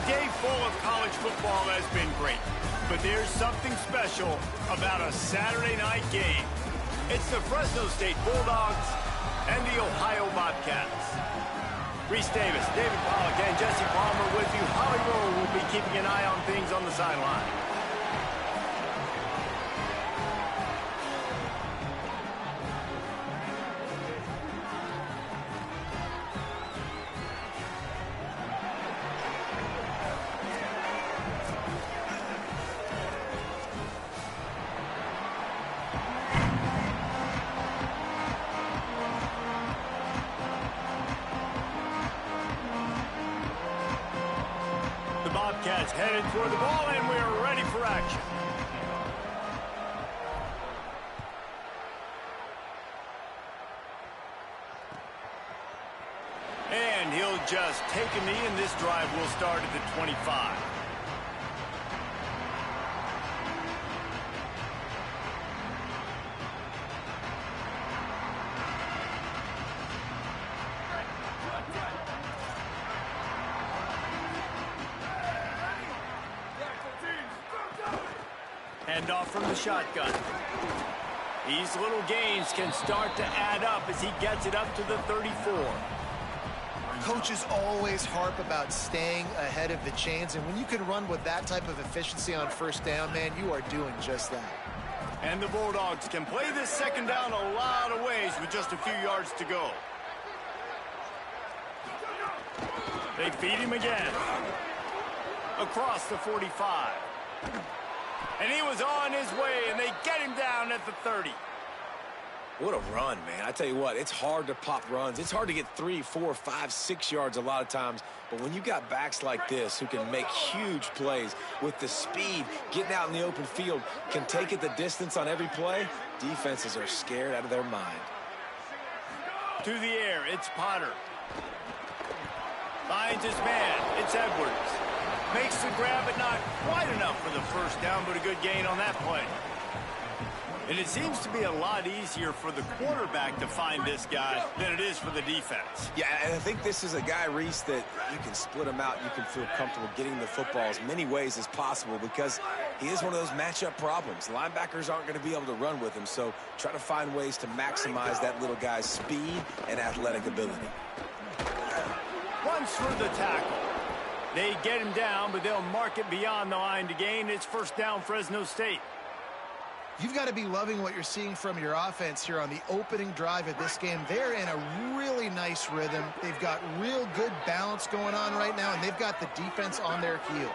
day full of college football has been great, but there's something special about a Saturday night game. It's the Fresno State Bulldogs and the Ohio Bobcats. Reese Davis, David Pollack, and Jesse Palmer with you. Holly Rowe will be keeping an eye on things on the sideline. Bobcats headed toward the ball, and we're ready for action. And he'll just take a knee, and this drive will start at the 25. Hand off from the shotgun. These little gains can start to add up as he gets it up to the 34. Coaches always harp about staying ahead of the chains, and when you can run with that type of efficiency on first down, man, you are doing just that. And the Bulldogs can play this second down a lot of ways with just a few yards to go. They feed him again. Across the 45. And he was on his way, and they get him down at the 30. What a run, man. I tell you what, it's hard to pop runs. It's hard to get 3, 4, 5, 6 yards a lot of times. But when you got backs like this who can make huge plays with the speed, getting out in the open field, can take it the distance on every play, defenses are scared out of their mind. To the air, it's Potter. Finds his man. It's Edwards. Makes the grab, but not quite enough for the first down, but a good gain on that play. And it seems to be a lot easier for the quarterback to find this guy than it is for the defense. Yeah, and I think this is a guy, Reese, that you can split him out. You can feel comfortable getting the football as many ways as possible because he is one of those matchup problems. Linebackers aren't going to be able to run with him, so try to find ways to maximize that little guy's speed and athletic ability. Runs through the tackle. They get him down, but they'll mark it beyond the line to gain. It's first down, Fresno State. You've got to be loving what you're seeing from your offense here on the opening drive of this game. They're in a really nice rhythm. They've got real good balance going on right now, and they've got the defense on their heels.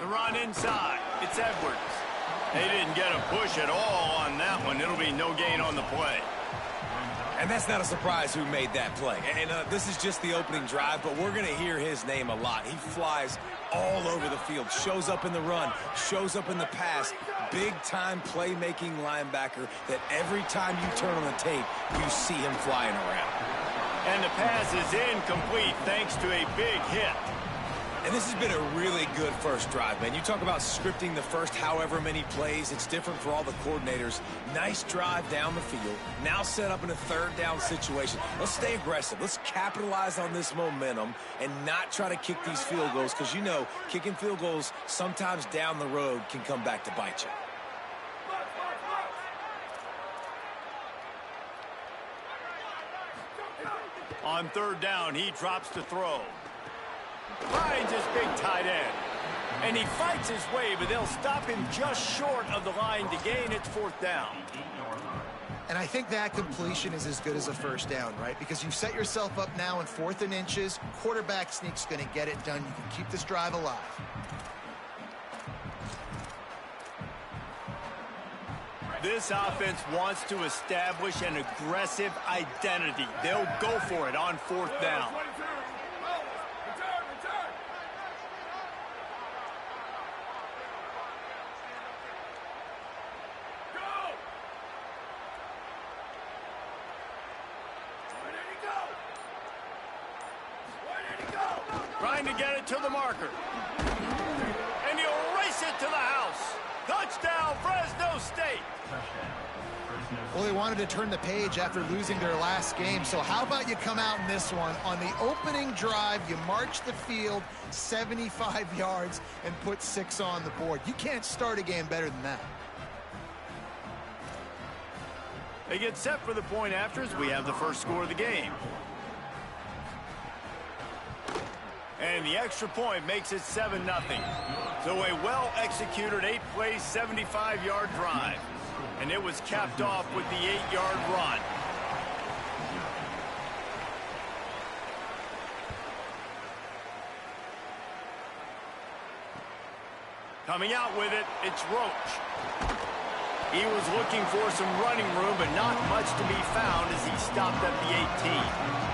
The run inside. It's Edwards. They didn't get a push at all on that one. It'll be no gain on the play. And that's not a surprise who made that play. And this is just the opening drive, but we're going to hear his name a lot. He flies all over the field, shows up in the run, shows up in the pass. Big-time playmaking linebacker that every time you turn on the tape, you see him flying around. And the pass is incomplete thanks to a big hit. And this has been a really good first drive, man. You talk about scripting the first however many plays. It's different for all the coordinators. Nice drive down the field. Now set up in a third down situation. Let's stay aggressive. Let's capitalize on this momentum and not try to kick these field goals because, you know, kicking field goals sometimes down the road can come back to bite you. On third down, he drops to throw. Finds his big tight end. And he fights his way, but they'll stop him just short of the line to gain. It's fourth down. And I think that completion is as good as a first down, right? Because you've set yourself up now in 4th and inches. Quarterback sneak's going to get it done. You can keep this drive alive. This offense wants to establish an aggressive identity. They'll go for it on fourth down. Trying to get it to the marker. And he'll race it to the house. Touchdown, Fresno State. Well, they wanted to turn the page after losing their last game, so how about you come out in this one? On the opening drive, you march the field 75 yards and put 6 on the board. You can't start a game better than that. They get set for the point after as we have the first score of the game. And the extra point makes it 7-0. So a well-executed 8-play, 75-yard drive. And it was capped off with the 8-yard run. Coming out with it, it's Roach. He was looking for some running room, but not much to be found as he stopped at the 18.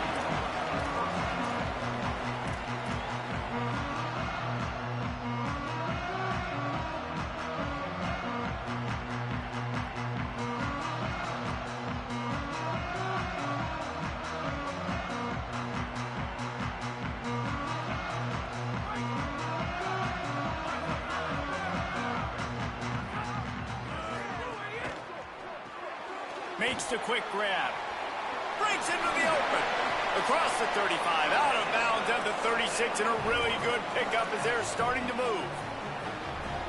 Makes the quick grab. Breaks into the open. Across the 35. Out of bounds at the 36. And a really good pickup as they're starting to move.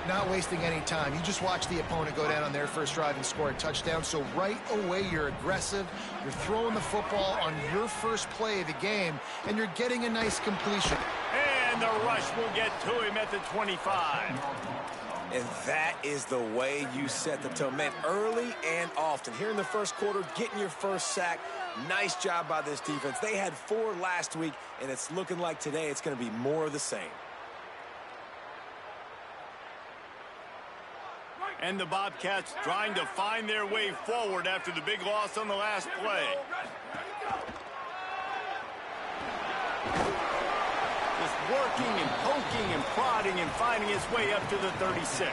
Not wasting any time. You just watch the opponent go down on their first drive and score a touchdown. So right away, you're aggressive. You're throwing the football on your first play of the game. And you're getting a nice completion. And the rush will get to him at the 25. And that is the way you set the tone. Man, early and often. Here in the first quarter, getting your first sack. Nice job by this defense. They had 4 last week, and it's looking like today it's going to be more of the same. And the Bobcats trying to find their way forward after the big loss on the last play. Working and poking and prodding and finding his way up to the 36.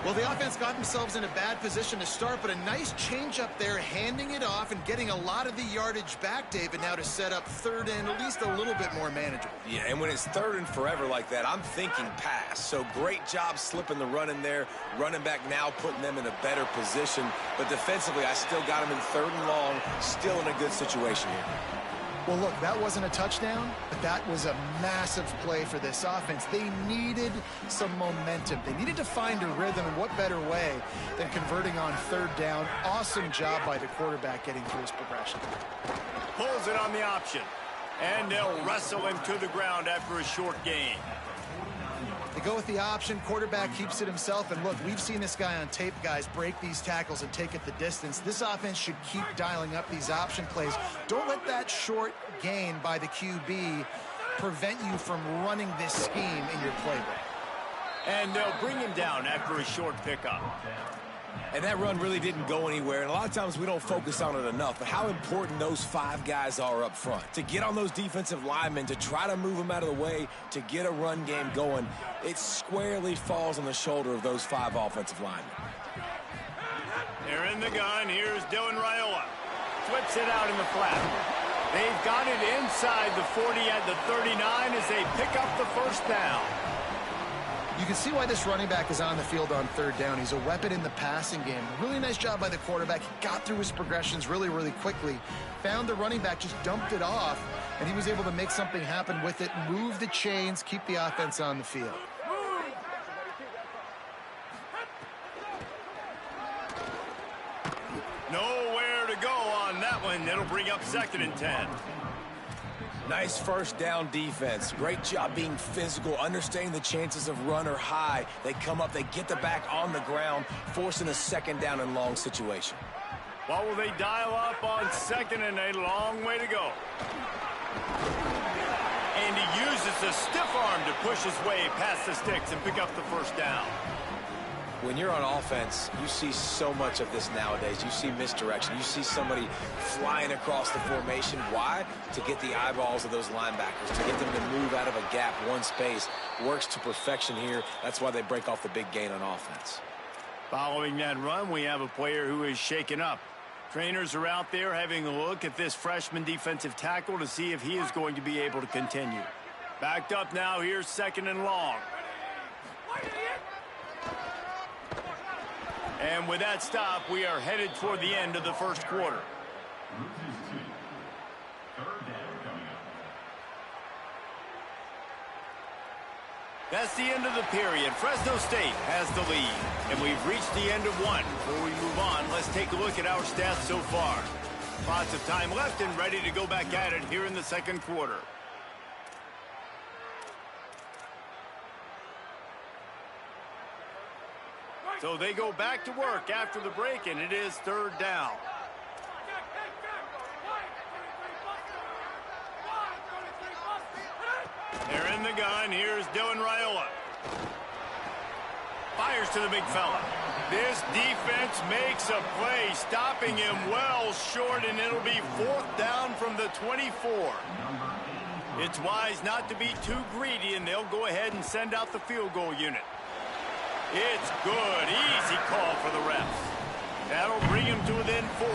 Well, the offense got themselves in a bad position to start, but a nice change up there, handing it off and getting a lot of the yardage back, David, now to set up third and at least a little bit more manageable. Yeah, and when it's third and forever like that, I'm thinking pass. So great job slipping the run in there. Running back now putting them in a better position. But defensively, I still got them in third and long, still in a good situation here. Well, look, that wasn't a touchdown, but that was a massive play for this offense. They needed some momentum. They needed to find a rhythm, and what better way than converting on third down. Awesome job by the quarterback getting through his progression. Pulls it on the option, and they'll wrestle him to the ground after a short gain. They go with the option. Quarterback keeps it himself. And look, we've seen this guy on tape, guys, break these tackles and take it the distance. This offense should keep dialing up these option plays. Don't let that short gain by the QB prevent you from running this scheme in your playbook. And they'll bring him down after a short pickup. And that run really didn't go anywhere. And a lot of times we don't focus on it enough. But how important those 5 guys are up front. To get on those defensive linemen, to try to move them out of the way, to get a run game going, it squarely falls on the shoulder of those 5 offensive linemen. They're in the gun. Here's Dylan Raiola. Flips it out in the flat. They've got it inside the 40 at the 39 as they pick up the first down. You can see why this running back is on the field on third down. He's a weapon in the passing game. Really nice job by the quarterback. He got through his progressions really, really quickly. Found the running back, just dumped it off, and he was able to make something happen with it, move the chains, keep the offense on the field. Nowhere to go on that one. It'll bring up 2nd and 10. Nice first down defense. Great job being physical, understanding the chances of run are high. They come up, they get the back on the ground, forcing a 2nd down and long situation. What will they dial up on 2nd and a long way to go? And he uses the stiff arm to push his way past the sticks and pick up the first down. When you're on offense, you see so much of this nowadays. You see misdirection. You see somebody flying across the formation. Why? To get the eyeballs of those linebackers, to get them to move out of a gap, one space. Works to perfection here. That's why they break off the big gain on offense. Following that run, we have a player who is shaken up. Trainers are out there having a look at this freshman defensive tackle to see if he is going to be able to continue. Backed up now, here's 2nd and long. And with that stop, we are headed toward the end of the first quarter. That's the end of the period. Fresno State has the lead. And we've reached the end of one. Before we move on, let's take a look at our stats so far. Lots of time left and ready to go back at it here in the second quarter. So they go back to work after the break, and it is third down. They're in the gun. Here's Dylan Raiola. Fires to the big fella. This defense makes a play, stopping him well short, and it'll be fourth down from the 24. It's wise not to be too greedy, and they'll go ahead and send out the field goal unit. It's good. Easy call for the refs. That'll bring him to within 4.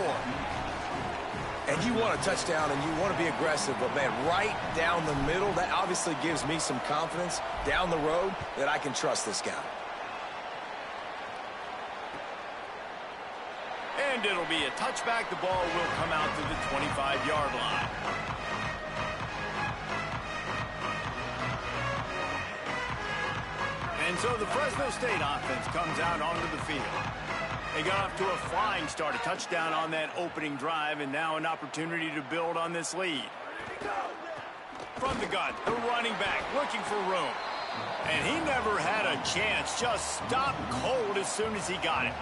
And you want a touchdown and you want to be aggressive, but, man, right down the middle, that obviously gives me some confidence down the road that I can trust this guy. And it'll be a touchback. The ball will come out to the 25-yard line. And so the Fresno State offense comes out onto the field. They got off to a flying start, a touchdown on that opening drive, and now an opportunity to build on this lead. From the gun, the running back looking for room. And he never had a chance, just stopped cold as soon as he got it.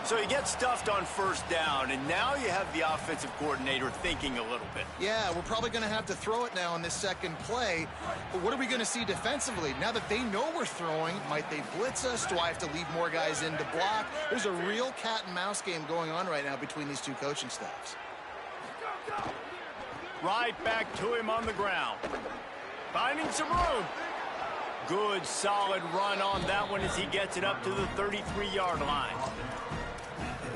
So he gets stuffed on first down, and now you have the offensive coordinator thinking a little bit. Yeah, we're probably going to have to throw it now in this second play. But what are we going to see defensively? Now that they know we're throwing, might they blitz us? Do I have to leave more guys in to block? There's a real cat and mouse game going on right now between these two coaching staffs. Right back to him on the ground. Finding some room. Good, solid run on that one as he gets it up to the 33-yard line.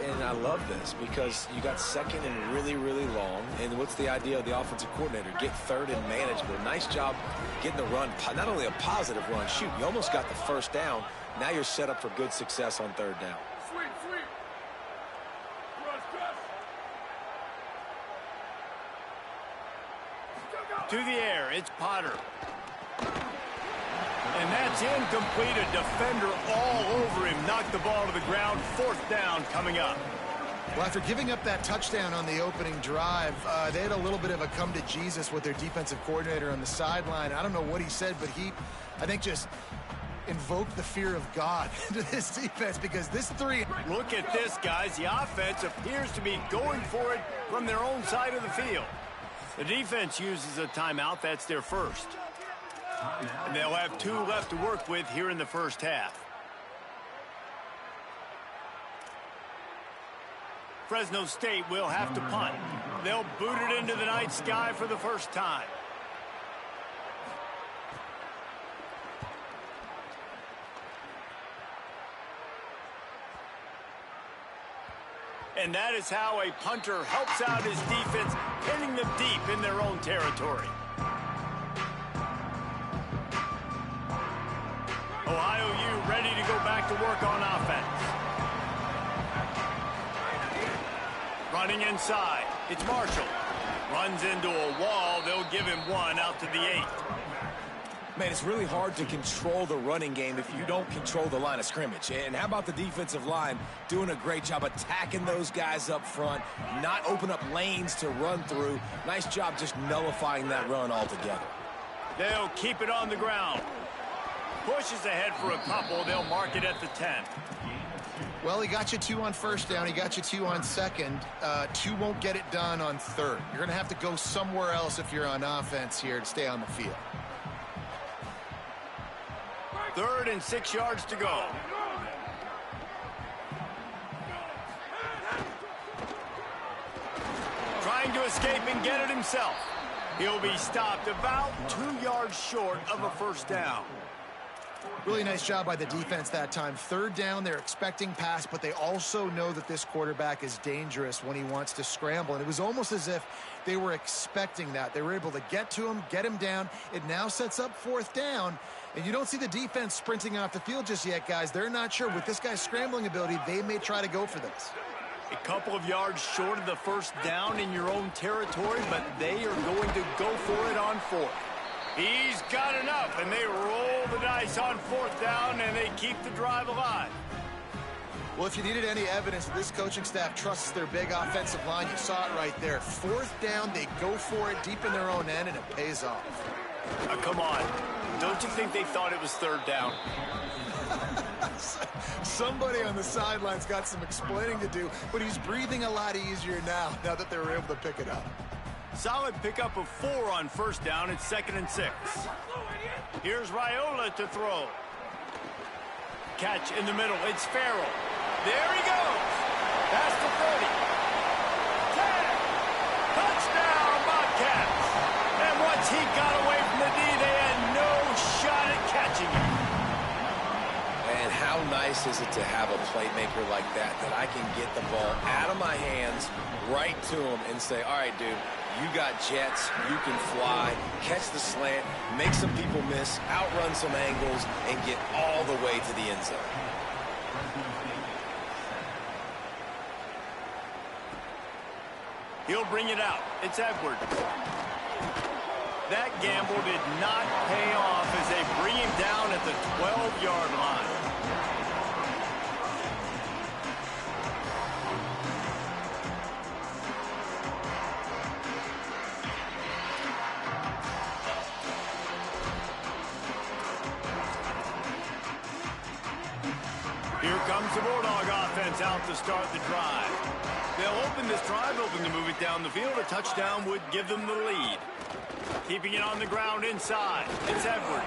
And I love this because you got second and really, really long. And what's the idea of the offensive coordinator? Get third and manageable. Nice job getting the run. Not only a positive run, shoot, you almost got the first down. Now you're set up for good success on third down. To the air, it's Potter. And that's incomplete. A defender all over him. Knocked the ball to the ground. Fourth down coming up. Well, after giving up that touchdown on the opening drive, they had a little bit of a come to Jesus with their defensive coordinator on the sideline. I don't know what he said, but he, I think, just invoked the fear of God into this defense because this three... Look at this, guys. The offense appears to be going for it from their own side of the field. The defense uses a timeout. That's their first. And they'll have 2 left to work with here in the first half. Fresno State will have to punt. They'll boot it into the night sky for the first time. And that is how a punter helps out his defense, pinning them deep in their own territory. Ohio U ready to go back to work on offense. Running inside. It's Marshall. Runs into a wall. They'll give him 1 out to the 8. Man, it's really hard to control the running game if you don't control the line of scrimmage. And how about the defensive line doing a great job attacking those guys up front, not open up lanes to run through. Nice job just nullifying that run altogether. They'll keep it on the ground. Pushes ahead for a couple. They'll mark it at the 10. Well, he got you 2 on first down. He got you 2 on second. 2 won't get it done on third. You're going to have to go somewhere else if you're on offense here to stay on the field. 3rd and 6 yards to go. Trying to escape and get it himself. He'll be stopped about 2 yards short of a first down. Really nice job by the defense that time. Third down, they're expecting pass, but they also know that this quarterback is dangerous when he wants to scramble. And it was almost as if they were expecting that. They were able to get to him, get him down. It now sets up fourth down. And you don't see the defense sprinting off the field just yet, guys. They're not sure. With this guy's scrambling ability, they may try to go for this. A couple of yards short of the first down in your own territory, but they are going to go for it on fourth. He's got enough, and they roll the dice on fourth down, and they keep the drive alive. Well, if you needed any evidence that this coaching staff trusts their big offensive line, you saw it right there. Fourth down, they go for it deep in their own end, and it pays off. Come on. Don't you think they thought it was third down? Somebody on the sidelines got some explaining to do, but he's breathing a lot easier now that they were able to pick it up. Solid pickup of 4 on first down. It's 2nd and 6. Here's Raiola to throw. Catch in the middle. It's Farrell. There he goes. Past the 30. 10. Touchdown, Bobcats. And once he got away from the D, they had no shot at catching him. And how nice is it to have a playmaker like that I can get the ball out of my hands right to him and say, all right, dude, you got jets, you can fly, catch the slant, make some people miss, outrun some angles, and get all the way to the end zone. He'll bring it out. It's Edwards. That gamble did not pay off as they bring him down at the 12-yard line. Here comes the Bulldog offense out to start the drive. They'll open this drive, hoping to move it down the field. A touchdown would give them the lead. Keeping it on the ground inside. It's Edwards.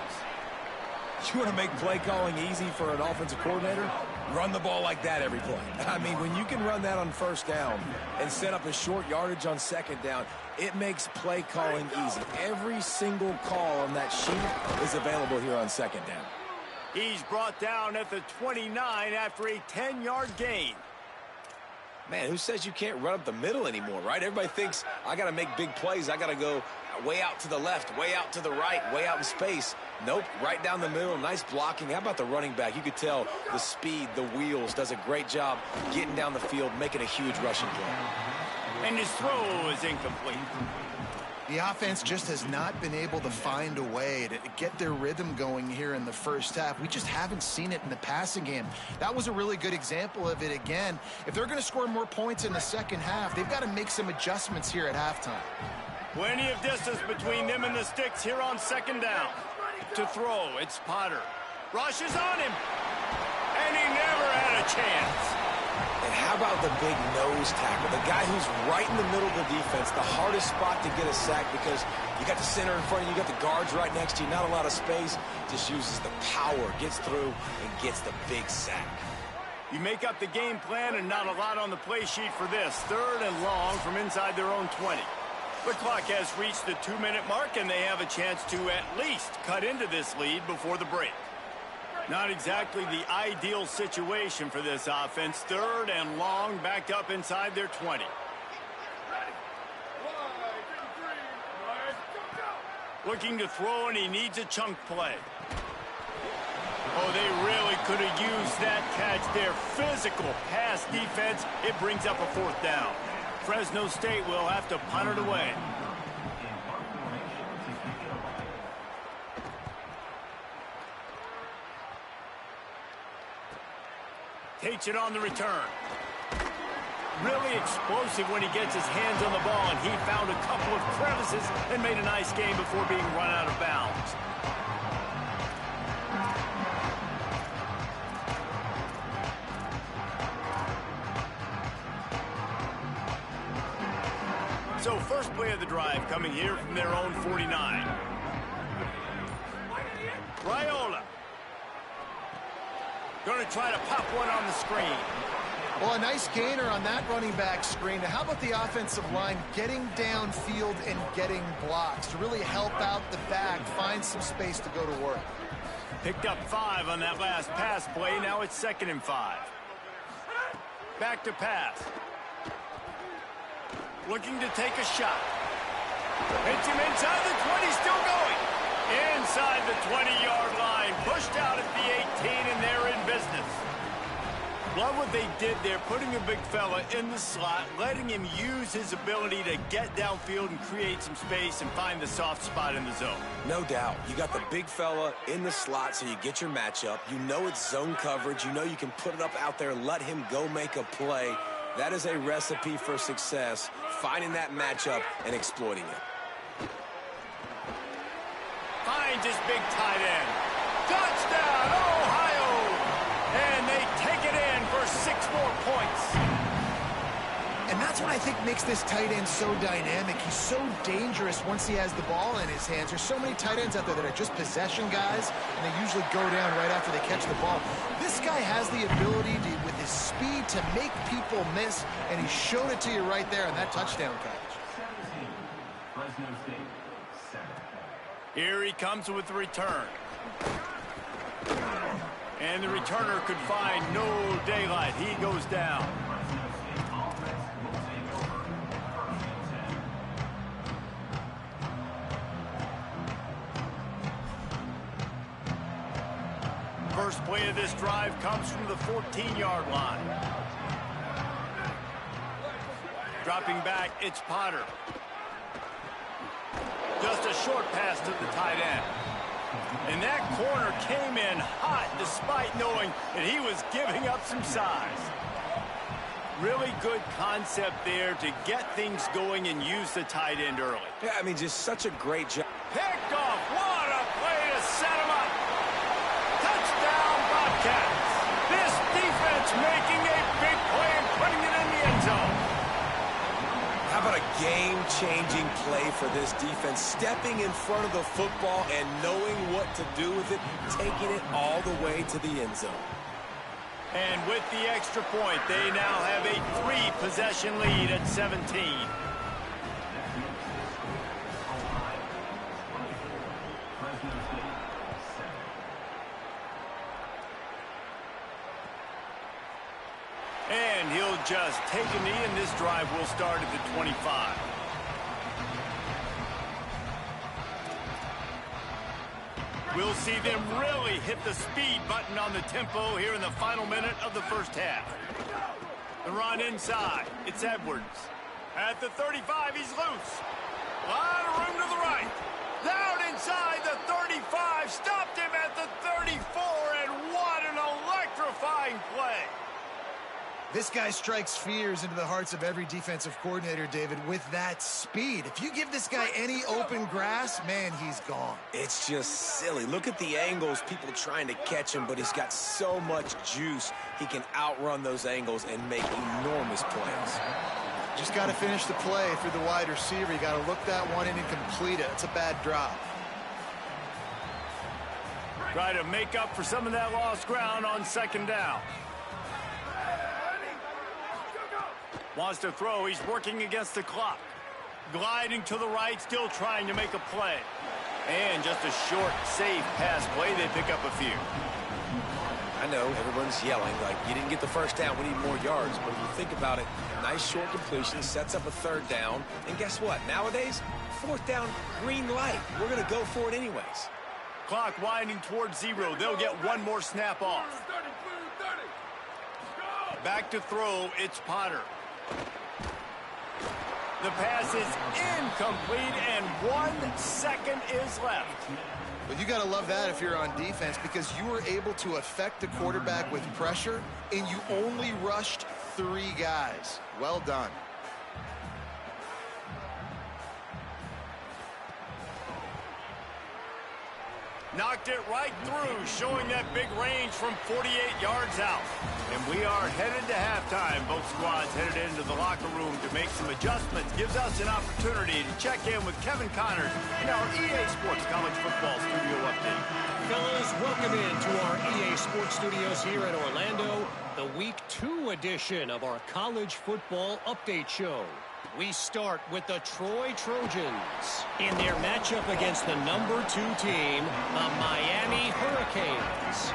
You want to make play calling easy for an offensive coordinator? Run the ball like that every play. I mean, when you can run that on first down and set up a short yardage on second down, it makes play calling easy. Every single call on that sheet is available here on second down. He's brought down at the 29 after a 10-yard gain. Man, who says you can't run up the middle anymore, right? Everybody thinks, I got to make big plays. I got to go way out to the left, way out to the right, way out in space. Nope, right down the middle, nice blocking. How about the running back? You could tell the speed, the wheels, does a great job getting down the field, making a huge rushing play. And his throw is incomplete. The offense just has not been able to find a way to get their rhythm going here in the first half. We just haven't seen it in the passing game. That was a really good example of it again. If they're going to score more points in the second half, they've got to make some adjustments here at halftime. Plenty of distance between them and the sticks here on second down. To throw, it's Potter. Rushes on him. And he never had a chance. And how about the big nose tackle? The guy who's right in the middle of the defense, the hardest spot to get a sack because you got the center in front of you, you got the guards right next to you, not a lot of space. Just uses the power, gets through, and gets the big sack. You make up the game plan and not a lot on the play sheet for this. 3rd and long from inside their own 20. The clock has reached the 2-minute mark, and they have a chance to at least cut into this lead before the break. Not exactly the ideal situation for this offense. 3rd and long, backed up inside their 20. Looking to throw, and he needs a chunk play. Oh, they really could have used that catch there. Physical pass defense. It brings up a 4th down. Fresno State will have to punt it away. Takes it on the return. Really explosive when he gets his hands on the ball, and he found a couple of crevices and made a nice game before being run out of bounds. So first play of the drive coming here from their own 49. Raiola. Going to try to pop one on the screen. Well, a nice gainer on that running back screen. Now, how about the offensive line getting downfield and getting blocks to really help out the back, find some space to go to work? Picked up 5 on that last pass play. Now it's 2nd and 5. Back to pass. Looking to take a shot. Hits him inside the 20, still going. Inside the 20-yard line. Pushed out at the 18, and they're in business. Love what they did there, putting a big fella in the slot, letting him use his ability to get downfield and create some space and find the soft spot in the zone. No doubt. You got the big fella in the slot, so you get your matchup. You know it's zone coverage. You know you can put it up out there, let him go make a play. That is a recipe for success, finding that matchup and exploiting it. Finds his big tight end. Touchdown, Ohio! And they take it in for 6 more points. And that's what I think makes this tight end so dynamic. He's so dangerous once he has the ball in his hands. There's so many tight ends out there that are just possession guys, and they usually go down right after they catch the ball. This guy has the ability to, with his speed, to make people miss, and he showed it to you right there on that touchdown catch. Fresno State, 7. Here he comes with the return. And the returner could find no daylight. He goes down. First play of this drive comes from the 14-yard line. Dropping back, it's Potter. Just a short pass to the tight end. And that corner came in hot despite knowing that he was giving up some size. Really good concept there to get things going and use the tight end early. Yeah, I mean, just such a great job. Picked off. What a play to set him up. Touchdown, Bobcats. This defense making a big play and putting it in the end zone. How about a game-changing play for this defense? Stepping in front of the football and knowing what to do with it, taking it all the way to the end zone. And with the extra point, they now have a 3-possession lead at 17. And he'll just take a knee, and this drive will start at the 25. We'll see them really hit the speed button on the tempo here in the final minute of the first half. The run inside. It's Edwards. At the 35, he's loose. A lot of room to the right. Down inside the 35. Stopped him at the 34, and what an electrifying play. This guy strikes fears into the hearts of every defensive coordinator, David, with that speed. If you give this guy any open grass, man, he's gone. It's just silly. Look at the angles, people trying to catch him, but he's got so much juice. He can outrun those angles and make enormous plays. Just got to finish the play. If you're the wide receiver, you got to look that one in and complete it. It's a bad drop. Try to make up for some of that lost ground on 2nd down. Wants to throw. He's working against the clock. Gliding to the right, still trying to make a play. And just a short, safe pass play. They pick up a few. I know everyone's yelling like, you didn't get the first down, we need more yards. But if you think about it, nice short completion, sets up a 3rd down. And guess what? Nowadays, 4th down, green light. We're going to go for it anyways. Clock winding towards 0. They'll get one more snap off. Back to throw. It's Potter. The pass is incomplete, and 1 second is left. Well, you got to love that if you're on defense, because you were able to affect the quarterback with pressure, and you only rushed 3 guys. Well done. Knocked it right through, showing that big range from 48 yards out. And we are headed to halftime. Both squads headed into the locker room to make some adjustments. Gives us an opportunity to check in with Kevin Connors in our EA Sports College Football Studio Update. Fellas, welcome into our EA Sports Studios here in Orlando, the Week 2 edition of our College Football Update Show. We start with the Troy Trojans in their matchup against the number 2 team, the Miami Hurricanes.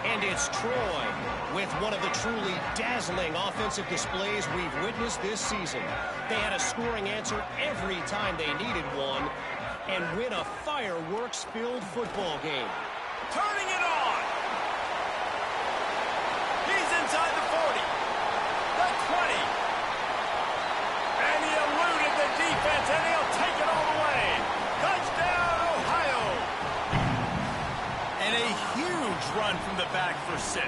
And it's Troy with one of the truly dazzling offensive displays we've witnessed this season. They had a scoring answer every time they needed one and win a fireworks-filled football game. Turning it on. He's inside the 40, the 20. And he eluded the defense, and he'll take it all the way. Touchdown, Ohio. And a huge run from the back for 6.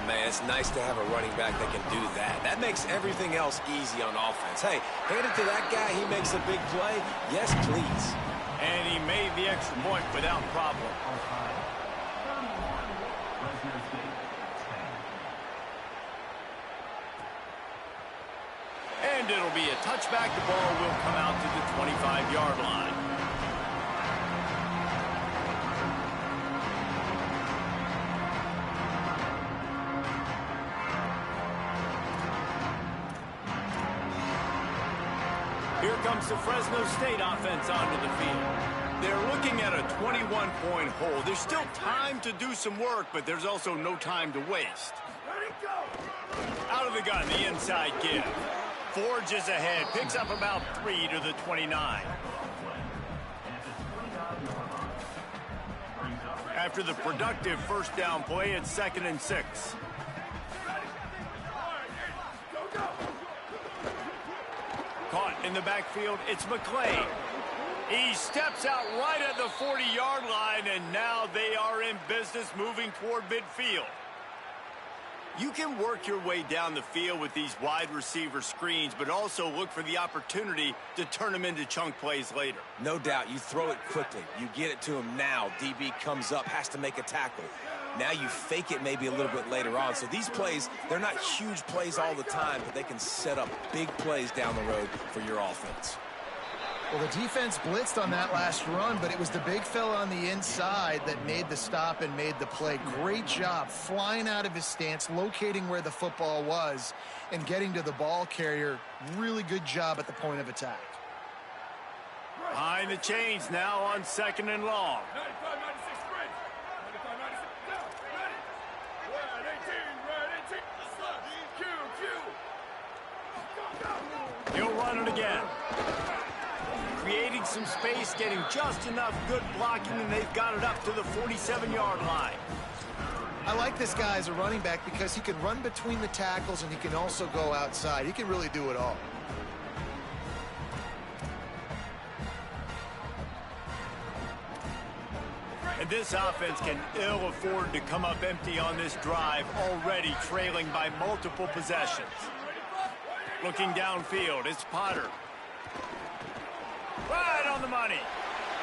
Man, it's nice to have a running back that can do that. That makes everything else easy on offense. Hey, hand it to that guy. He makes a big play. Yes, please. And he made the extra point without problem. Fresno State, 10. And it'll be a touchback. The ball will come out to the 25-yard line. Here comes the Fresno State offense onto the field. They're looking at a 21-point hole. There's still time to do some work, but there's also no time to waste. Out of the gun, the inside give. Forges ahead, picks up about 3 to the 29. After the productive first down play, it's 2nd and 6. Caught in the backfield, it's McClain. He steps out right at the 40-yard line, and now they are in business moving toward midfield. You can work your way down the field with these wide receiver screens, but also look for the opportunity to turn them into chunk plays later. No doubt, you throw it quickly. You get it to him now. DB comes up, has to make a tackle. Now you fake it maybe a little bit later on. So these plays, they're not huge plays all the time, but they can set up big plays down the road for your offense. Well, the defense blitzed on that last run, but it was the big fella on the inside that made the stop and made the play. Great job flying out of his stance, locating where the football was, and getting to the ball carrier. Really good job at the point of attack. Behind the chains now on 2nd and long. He'll run it again. Creating some space, getting just enough good blocking, and they've got it up to the 47-yard line. I like this guy as a running back because he can run between the tackles and he can also go outside. He can really do it all. And this offense can ill afford to come up empty on this drive, already trailing by multiple possessions. Looking downfield, it's Potter. Right on the money.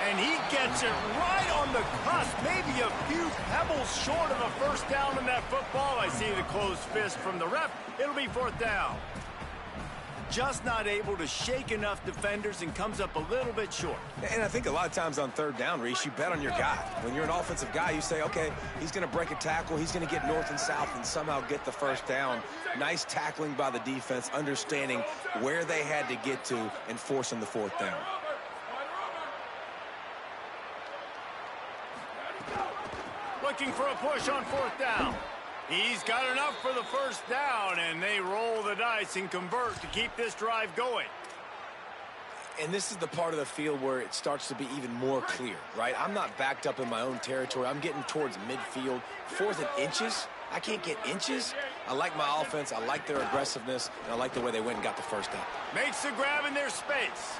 And he gets it right on the cusp, maybe a few pebbles short of a first down in that football. I see the closed fist from the ref. It'll be 4th down. Just not able to shake enough defenders and comes up a little bit short. And I think a lot of times on 3rd down, Reese, you bet on your guy. When you're an offensive guy, you say, okay, he's going to break a tackle, he's going to get north and south and somehow get the first down. Nice tackling by the defense, understanding where they had to get to and forcing the 4th down. Looking for a push on 4th down. He's got enough for the first down, and they roll the dice and convert to keep this drive going. And this is the part of the field where it starts to be even more clear, right? I'm not backed up in my own territory. I'm getting towards midfield. 4th and inches. I can't get inches. I like my offense. I like their aggressiveness, and I like the way they went and got the first down. Makes the grab in their space.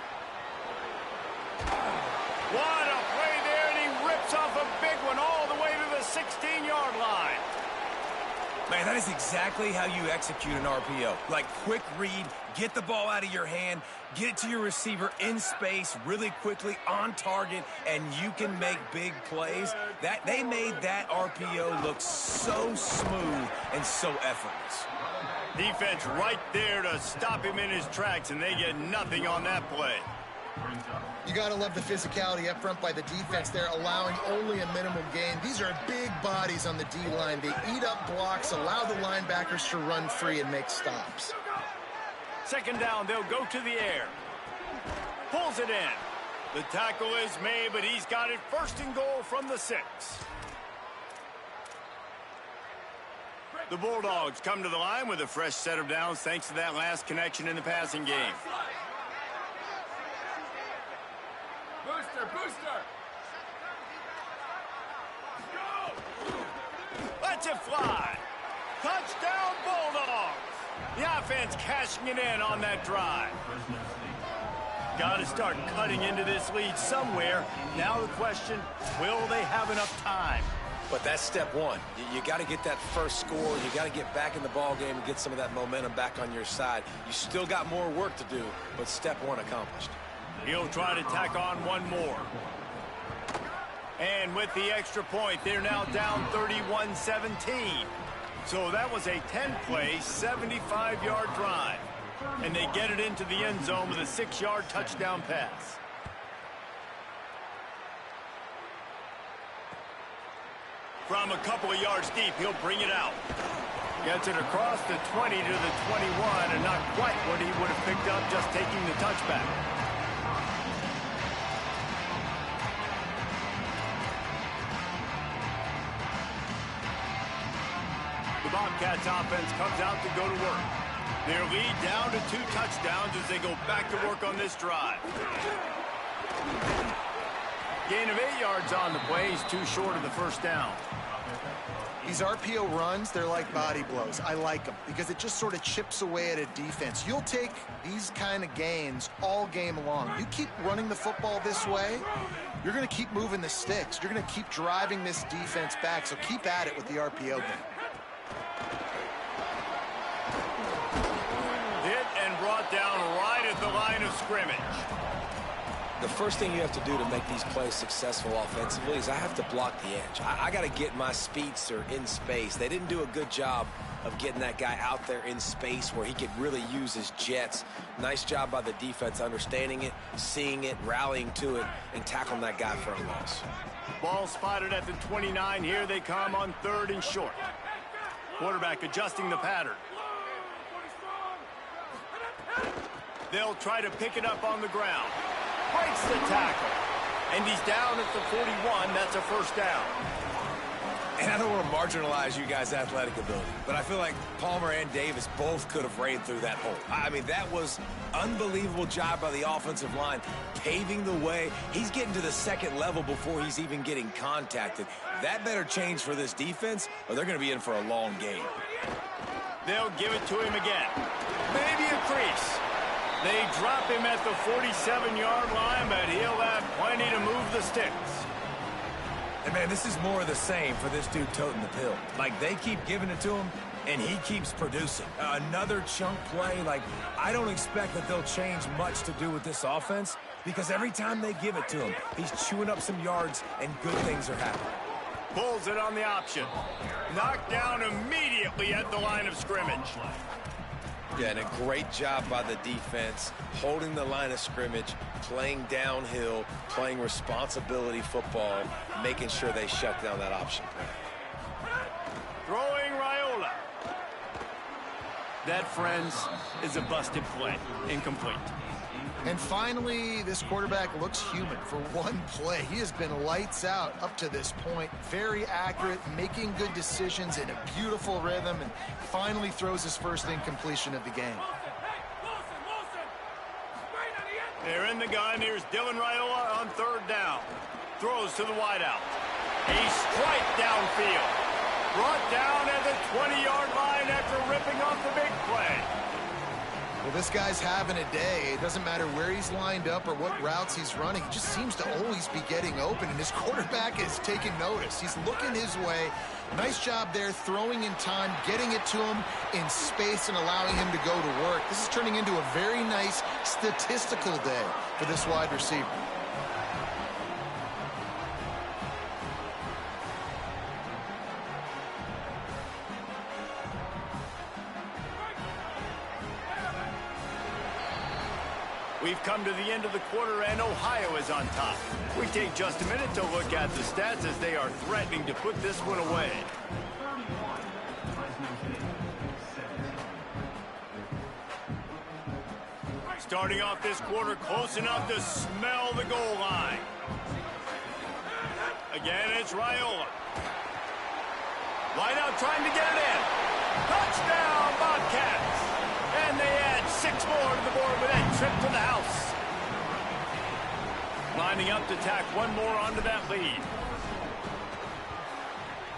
What a play there, and he rips off a big one all the way to the 16-yard line. Man, that is exactly how you execute an RPO. Like, quick read, get the ball out of your hand, get it to your receiver in space really quickly on target, and you can make big plays. They made that RPO look so smooth and so effortless. Defense right there to stop him in his tracks, and they get nothing on that play. You got to love the physicality up front by the defense there, allowing only a minimum gain. These are big bodies on the D-line. They eat up blocks, allow the linebackers to run free and make stops. Second down, they'll go to the air. Pulls it in. The tackle is made, but he's got it first and goal from the 6. The Bulldogs come to the line with a fresh set of downs thanks to that last connection in the passing game. Booster, booster. Let's it fly. Touchdown, Bulldogs. The offense cashing it in on that drive. Got to start cutting into this lead somewhere. Now the question, will they have enough time? But that's step one. You got to get that first score. You got to get back in the ball game and get some of that momentum back on your side. You still got more work to do, but step one accomplished. He'll try to tack on one more. And with the extra point, they're now down 31-17. So that was a 10-play, 75-yard drive. And they get it into the end zone with a 6-yard touchdown pass. From a couple of yards deep, he'll bring it out. Gets it across the 20 to the 21, and not quite what he would have picked up just taking the touchback. The Bobcats offense comes out to go to work. Their lead down to 2 touchdowns as they go back to work on this drive. Gain of 8 yards on the play. He's too short of the first down. These RPO runs, they're like body blows. I like them because it just sort of chips away at a defense. You'll take these kind of gains all game long. You keep running the football this way, you're going to keep moving the sticks. You're going to keep driving this defense back, so keep at it with the RPO game. Hit and brought down right at the line of scrimmage. The first thing you have to do to make these plays successful offensively is I have to block the edge. I got to get my speedster in space. They didn't do a good job of getting that guy out there in space where he could really use his jets. Nice job by the defense understanding it, seeing it, rallying to it, and tackling that guy for a loss. Ball spotted at the 29. Here they come on 3rd and short. Quarterback adjusting the pattern. They'll try to pick it up on the ground. Breaks the tackle. And he's down at the 41. That's a first down. And I don't want to marginalize you guys' athletic ability, but I feel like Palmer and Davis both could have ran through that hole. I mean, that was unbelievable job by the offensive line, paving the way. He's getting to the second level before he's even getting contacted. That better change for this defense, or they're going to be in for a long game. They'll give it to him again. Maybe a crease. They drop him at the 47-yard line, but he'll have plenty to move the sticks. And, man, this is more of the same for this dude toting the pill. Like, they keep giving it to him, and he keeps producing. Another chunk play. Like, I don't expect that they'll change much to do with this offense because every time they give it to him, he's chewing up some yards, and good things are happening. Pulls it on the option. Knocked down immediately at the line of scrimmage. Yeah, and a great job by the defense, holding the line of scrimmage, playing downhill, playing responsibility football, making sure they shut down that option play. Throwing Raiola. That, friends, is a busted play. Incomplete. And finally, this quarterback looks human for one play. He has been lights out up to this point. Very accurate, making good decisions in a beautiful rhythm, and finally throws his first incompletion of the game. They're in the gun. Here's Dylan Raiola on 3rd down. Throws to the wideout. A strike downfield. Brought down at the 20-yard line after ripping off the big play. Well, this guy's having a day. It doesn't matter where he's lined up or what routes he's running. He just seems to always be getting open, and his quarterback is taking notice. He's looking his way. Nice job there, throwing in time, getting it to him in space and allowing him to go to work. This is turning into a very nice statistical day for this wide receiver. We've come to the end of the quarter, and Ohio is on top. We take just a minute to look at the stats as they are threatening to put this one away. Starting off this quarter close enough to smell the goal line. Again, it's Raiola. Line out trying to get it in. Touchdown, Bobcats. And they add 6 more to the board with that trip to the house. Lining up to tack 1 more onto that lead.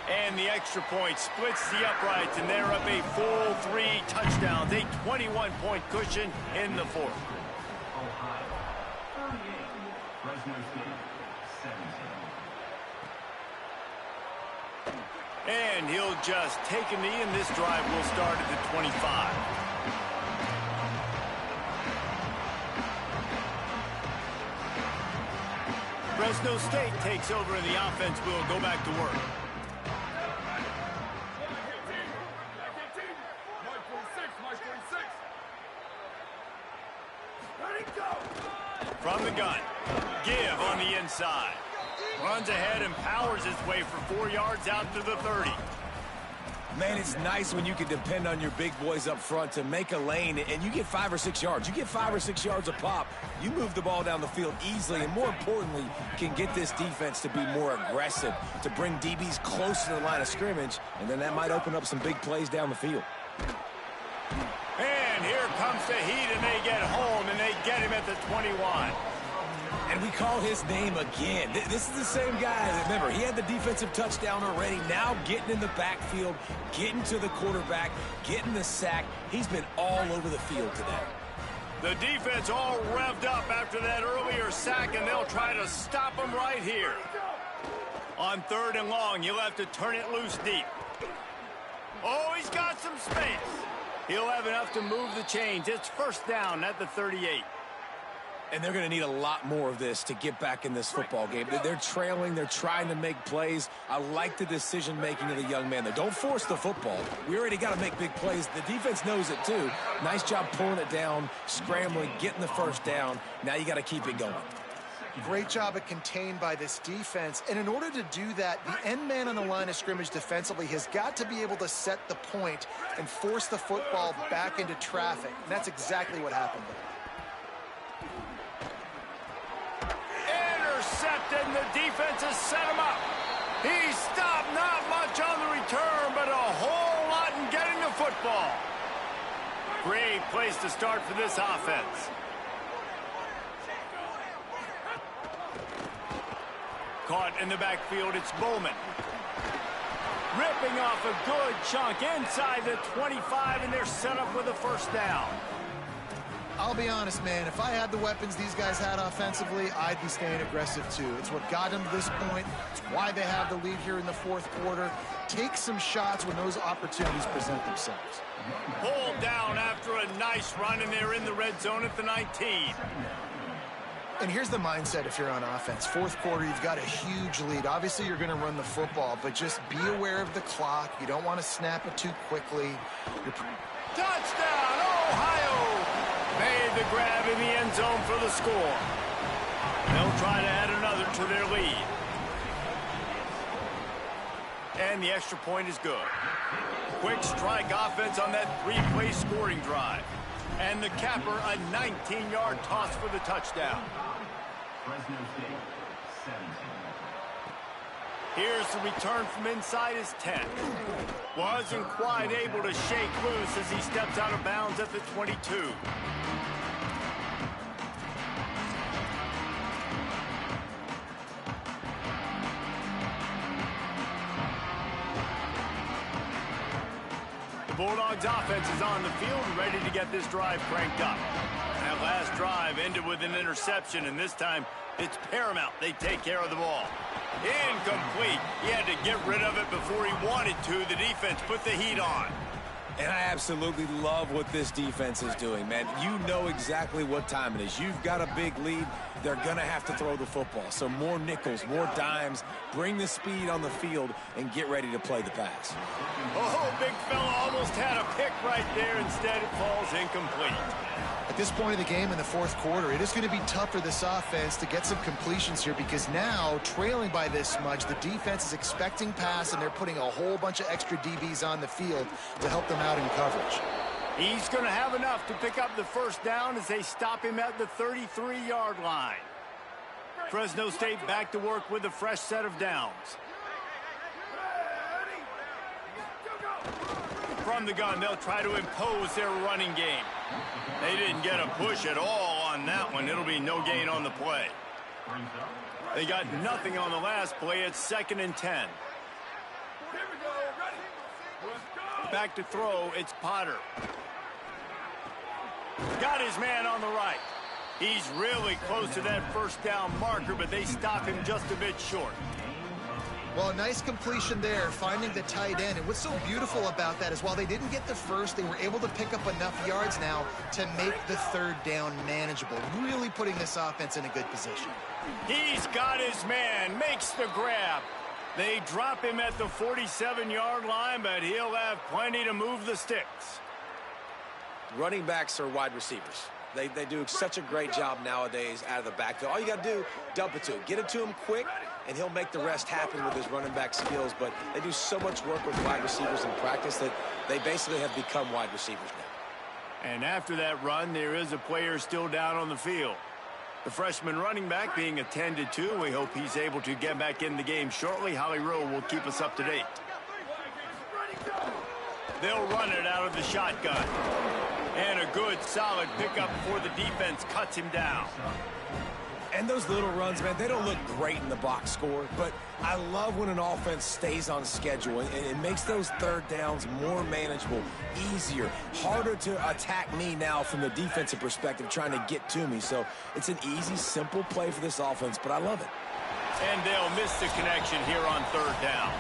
And the extra point splits the uprights, and they're up a full 3 touchdowns, a 21-point cushion in the 4th. Fresno State, 17. And he'll just take a knee, and this drive will start at the 25. Fresno State takes over, and the offense will go back to work. From the gun, give on the inside. Runs ahead and powers his way for 4 yards out to the 30. Man, it's nice when you can depend on your big boys up front to make a lane, and you get 5 or 6 yards. You get 5 or 6 yards a pop. You move the ball down the field easily, and more importantly, can get this defense to be more aggressive, to bring DBs close to the line of scrimmage, and then that might open up some big plays down the field. And here comes the heat, and they get home, and they get him at the 21. And we call his name again. This is the same guy. Remember, he had the defensive touchdown already. Now getting in the backfield, getting to the quarterback, getting the sack. He's been all over the field today. The defense all revved up after that earlier sack, and they'll try to stop him right here. On 3rd and long, you'll have to turn it loose deep. Oh, he's got some space. He'll have enough to move the chains. It's 1st down at the 38. And they're going to need a lot more of this to get back in this football game. They're trailing. They're trying to make plays. I like the decision-making of the young man there. Don't force the football. We already got to make big plays. The defense knows it, too. Nice job pulling it down, scrambling, getting the 1st down. Now you got to keep it going. Great job at contained by this defense. And in order to do that, the end man on the line of scrimmage defensively has got to be able to set the point and force the football back into traffic. And that's exactly what happened there. Intercepted, and the defense has set him up. He stopped, not much on the return, but a whole lot in getting the football. Great place to start for this offense. Caught in the backfield, it's Bowman. Ripping off a good chunk inside the 25, and they're set up with a 1st down. I'll be honest, man, if I had the weapons these guys had offensively, I'd be staying aggressive too. It's what got them to this point. It's why they have the lead here in the 4th quarter. Take some shots when those opportunities present themselves. Pulled down after a nice run, and they're in the red zone at the 19. And here's the mindset if you're on offense. 4th quarter, you've got a huge lead. Obviously, you're going to run the football, but just be aware of the clock. You don't want to snap it too quickly. Touchdown, Ohio! Made the grab in the end zone for the score. They'll try to add another to their lead. And the extra point is good. Quick strike offense on that 3-play scoring drive. And the capper, a 19-yard toss for the touchdown. Fresno State, 17. Here's the return from inside his 10. Wasn't quite able to shake loose as he steps out of bounds at the 22. The Bulldogs offense is on the field, ready to get this drive cranked up. That last drive ended with an interception, and this time it's paramount they take care of the ball. Incomplete. He had to get rid of it before he wanted to. The defense put the heat on. And I absolutely love what this defense is doing, man. You know exactly what time it is. You've got a big lead. They're going to have to throw the football. So more nickels, more dimes, bring the speed on the field, and get ready to play the pass. Oh, big fella almost had a pick right there. Instead, it falls incomplete. At this point of the game in the 4th quarter, it is going to be tough for this offense to get some completions here because now, trailing by this much, the defense is expecting pass, and they're putting a whole bunch of extra DBs on the field to help them out in coverage. He's going to have enough to pick up the first down as they stop him at the 33-yard line. Fresno State back to work with a fresh set of downs. From the gun, they'll try to impose their running game. They didn't get a push at all on that one. It'll be no gain on the play. They got nothing on the last play. It's 2nd and 10. Back to throw, it's Potter. Got his man on the right. He's really close to that first down marker, but they stop him just a bit short. Well, nice completion there, finding the tight end. And what's so beautiful about that is while they didn't get the first, they were able to pick up enough yards now to make the 3rd down manageable, really putting this offense in a good position. He's got his man, makes the grab. They drop him at the 47-yard line, but he'll have plenty to move the sticks. Running backs are wide receivers. They do such a great job nowadays out of the backfield. All you got to do, dump it to him. Get it to him quick, and he'll make the rest happen with his running back skills. But they do so much work with wide receivers in practice that they basically have become wide receivers now. And after that run, there is a player still down on the field. The freshman running back being attended to. We hope he's able to get back in the game shortly. Holly Rowe will keep us up to date. They'll run it out of the shotgun. And a good, solid pickup before the defense cuts him down. And those little runs, man, they don't look great in the box score, but I love when an offense stays on schedule, and it makes those 3rd downs more manageable, easier, harder to attack me now from the defensive perspective trying to get to me. So it's an easy, simple play for this offense, but I love it. And they'll miss the connection here on 3rd down.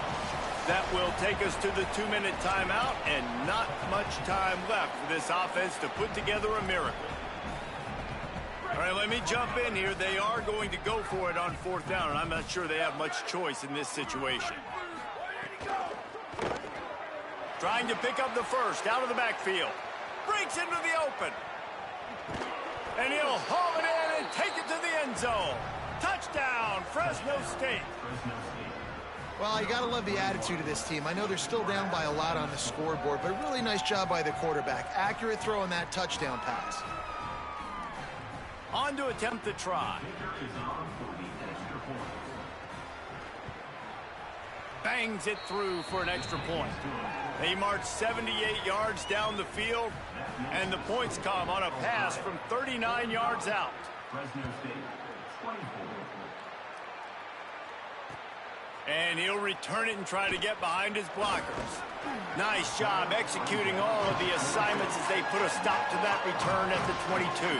That will take us to the 2-minute timeout, and not much time left for this offense to put together a miracle. All right, let me jump in here. They are going to go for it on 4th down, and I'm not sure they have much choice in this situation. Trying to pick up the first out of the backfield. Breaks into the open. And he'll haul it in and take it to the end zone. Touchdown, Fresno State. Well, you got to love the attitude of this team. I know they're still down by a lot on the scoreboard, but really nice job by the quarterback. Accurate throw on that touchdown pass. On to attempt the try. Bangs it through for an extra point. They march 78 yards down the field, and the points come on a pass from 39 yards out. And he'll return it and try to get behind his blockers. Nice job executing all of the assignments as they put a stop to that return at the 22.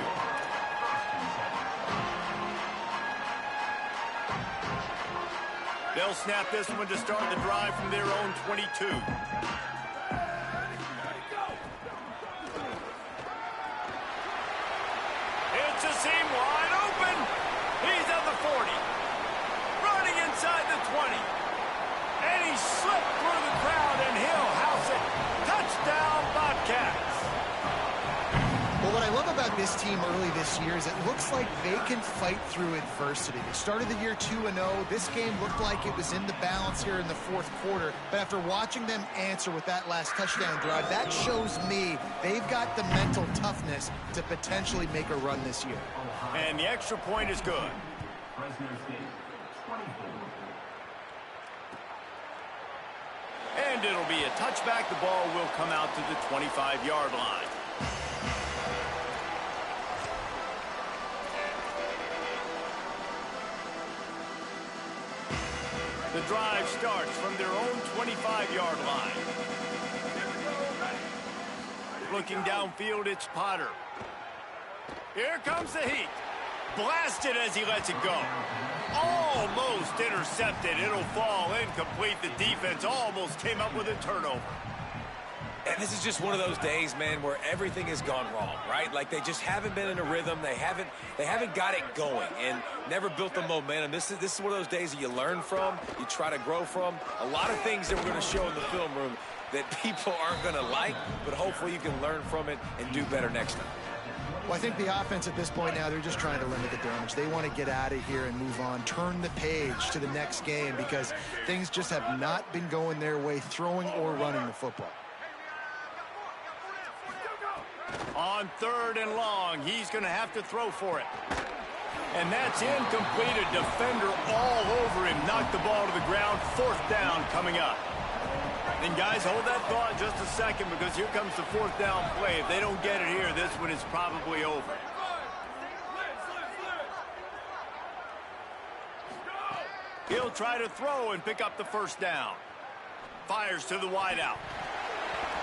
They'll snap this one to start the drive from their own 22. It's a seam wide open. He's at the 40. Running inside the 20. And he slipped through the crowd, and he'll house it. Touchdown, Bobcats. Well, what I love about this team early this year is it looks like they can fight through adversity. They started the year 2-0. This game looked like it was in the balance here in the 4th quarter. But after watching them answer with that last touchdown drive, that shows me they've got the mental toughness to potentially make a run this year. And the extra point is good. And it'll be a touchback. The ball will come out to the 25-yard line. The drive starts from their own 25-yard line. Looking downfield, it's Potter. Here comes the heat. Blasted as he lets it go. Almost intercepted. It'll fall incomplete. The defense almost came up with a turnover. And this is just one of those days, man, where everything has gone wrong, right? Like they just haven't been in a rhythm. They haven't got it going and never built the momentum. This is one of those days that you learn from, you try to grow from. A lot of things that we're going to show in the film room that people aren't going to like, but hopefully you can learn from it and do better next time. Well, I think the offense at this point now, they're just trying to limit the damage. They want to get out of here and move on, turn the page to the next game because things just have not been going their way, throwing or running the football. On 3rd and long, he's going to have to throw for it. And that's incomplete. A defender all over him. Knocked the ball to the ground. 4th down coming up. And guys, hold that thought just a second, because here comes the 4th down play. If they don't get it here, this one is probably over. He'll try to throw and pick up the 1st down. Fires to the wideout.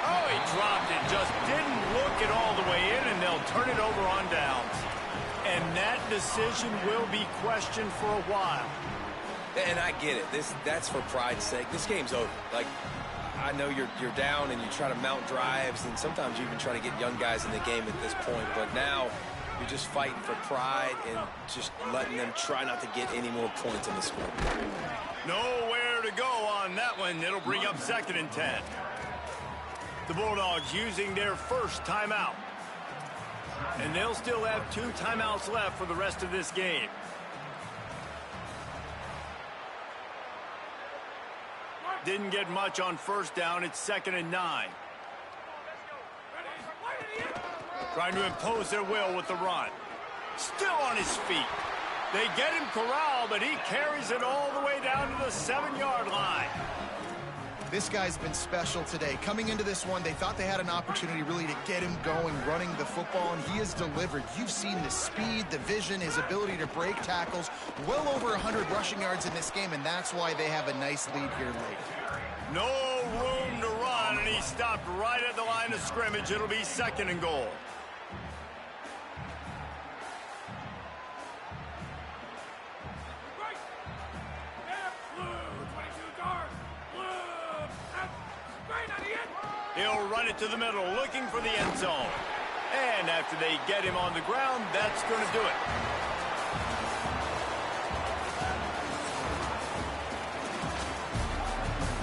Oh, he dropped it. Just didn't look it all the way in, and they'll turn it over on downs. And that decision will be questioned for a while. And I get it. That's for pride's sake. This game's over. Like, I know you're down and you try to mount drives, and sometimes you even try to get young guys in the game at this point. But now you're just fighting for pride and just letting them try not to get any more points in the score. Nowhere to go on that one. It'll bring up 2nd and 10. The Bulldogs using their 1st timeout. And they'll still have 2 timeouts left for the rest of this game. Didn't get much on 1st down. It's 2nd and 9. Trying to impose their will with the run. Still on his feet. They get him corralled, but he carries it all the way down to the 7-yard line. This guy's been special today. Coming into this one, they thought they had an opportunity really to get him going, running the football, and he has delivered. You've seen the speed, the vision, his ability to break tackles. Well over 100 rushing yards in this game, and that's why they have a nice lead here late. No room to run, and he stopped right at the line of scrimmage. It'll be 2nd and goal. He'll run it to the middle, looking for the end zone. And after they get him on the ground, that's going to do it.